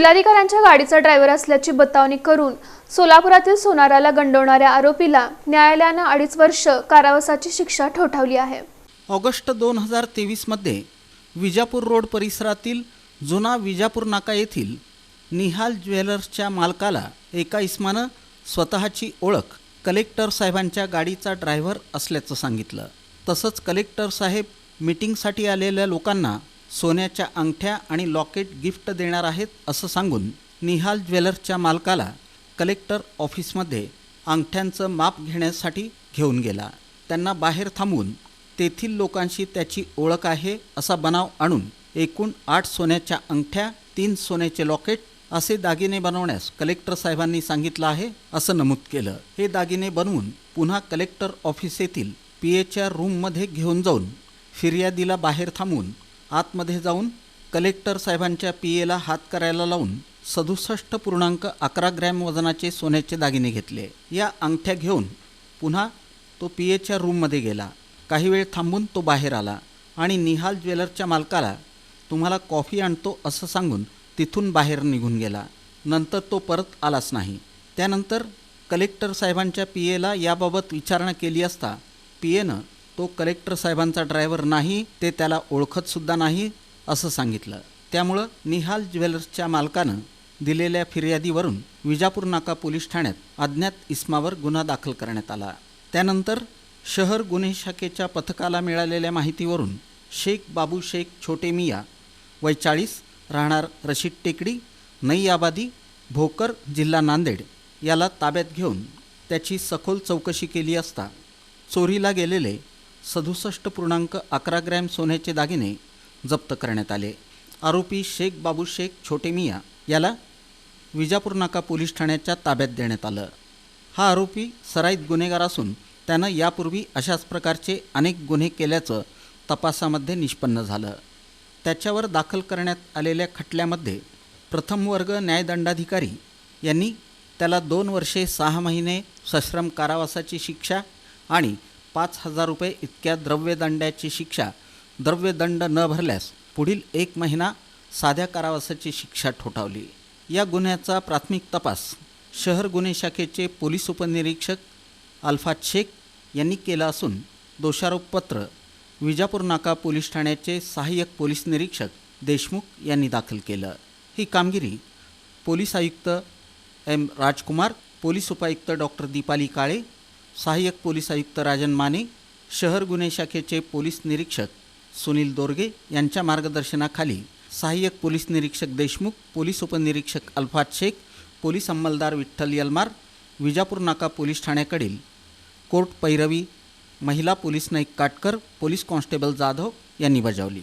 जिल्हाधिकाऱ्यांच्या गाडीचा ड्रायव्हर असल्याची बतावणी करून सोलापुरातील सोनाराला गंडवणाऱ्या आरोपीला न्यायालयाने 2.5 वर्ष कारावासाची शिक्षा ठोठावली आहे। ऑगस्ट 2023 मध्ये विजापूर रोड परिसरातील जुना विजापूर नाका येथील निहाल ज्वेलर्सच्या मालकाला एका इसमानं स्वतःची ओळख कलेक्टर साहेबांच्या गाडीचा ड्रायव्हर असल्याचं सांगितलं। तसंच कलेक्टर साहेब मीटिंगसाठी आलेल्या लोकांना सोन्याच्या अंगठ्या आणि लॉकेट गिफ्ट देणार आहेत असं सांगून निहाल ज्वेलर्सच्या मालकाला कलेक्टर ऑफिसमध्ये अंगठ्यांचं माप घेण्यासाठी घेऊन गेला। त्यांना बाहेर थांबवून तेथील लोकांशी त्याची ओळख आहे असा बनाव आणून एकूण 8 सोन्याच्या अंगठ्या, 3 सोन्याचे लॉकेट असे दागिने बनवण्यास कलेक्टर साहेबांनी सांगितलं आहे असं नमूद केलं। हे दागिने बनवून पुन्हा कलेक्टर ऑफिस येथील पीएच्या रूममध्ये घेऊन जाऊन फिर्यादीला बाहेर थांबवून आतमध्ये जाऊन कलेक्टर साहेबांच्या पीएला हात करायला लावून 67.11 ग्रॅम वजनाचे सोन्याचे दागिने घेतले। या अंगठ्या घेऊन पुन्हा तो पीएच्या रूममध्ये गेला। काही वेळ थांबून तो बाहेर आला आणि निहाल ज्वेलर्सच्या मालकाला तुम्हाला कॉफी आणतो असं सांगून तिथून बाहेर निघून गेला। नंतर तो परत आलाच नाही। त्यानंतर कलेक्टर साहेबांच्या पीएला याबाबत विचारणा केली असता पीएनं तो कलेक्टर साहेबांचा ड्रायव्हर नाही, ते त्याला ओळखतसुद्धा नाही असं सांगितलं। त्यामुळं निहाल ज्वेलर्सच्या मालकानं दिलेल्या फिर्यादीवरून विजापूर नाका पोलीस ठाण्यात अज्ञात इसमावर गुन्हा दाखल करण्यात आला। त्यानंतर शहर गुन्हे शाखेच्या पथकाला मिळालेल्या माहितीवरून शेख बाबू शेख छोटे मिया वय 40 राहणार रशीद टेकडी नई आबादी भोकर जिल्हा नांदेड याला ताब्यात घेऊन त्याची सखोल चौकशी केली असता चोरीला गेलेले 67.11 ग्रॅम सोन्याचे दागिने जप्त करण्यात आले। आरोपी शेख बाबू शेख छोटे मिया याला विजापूर नाका पोलीस ठाण्याच्या ताब्यात देण्यात आलं। हा आरोपी सराईत गुन्हेगार असून त्यानं यापूर्वी अशाच प्रकारचे अनेक गुन्हे केल्याचं तपासामध्ये निष्पन्न झालं। त्याच्यावर दाखल करण्यात आलेल्या खटल्यामध्ये प्रथम वर्ग न्यायदंडाधिकारी यांनी त्याला 2 वर्षे 6 महिने सश्रम कारावासाची शिक्षा आणि 5,000 रुपये इतक्या द्रव्यदंडाची शिक्षा, द्रव्यदंड न भरल्यास पुढील 1 महिना साध्या कारावासाची शिक्षा ठोठावली। या गुन्ह्याचा प्राथमिक तपास शहर गुन्हे शाखेचे पोलीस उपनिरीक्षक अल्फाज शेख यांनी केला असून दोषारोपपत्र विजापूर नाका पोलीस ठाण्याचे सहाय्यक पोलीस निरीक्षक देशमुख यांनी दाखल केलं। ही कामगिरी पोलीस आयुक्त एम राजकुमार, पोलीस उपायुक्त डॉक्टर दीपाली काळे, सहाय्यक पोलीस आयुक्त राजन माने, शहर गुन्हे शाखेचे पोलीस निरीक्षक सुनील दोरगे यांच्या मार्गदर्शनाखाली सहाय्यक पोलीस निरीक्षक देशमुख, पोलीस उपनिरीक्षक अल्फाज शेख, पोलीस अंमलदार विठ्ठल यलमार, विजापूर नाका पोलीस ठाण्याकडील कोर्ट पैरवी महिला police Naik Katkar, police constable Jadhav यांनी बजावली।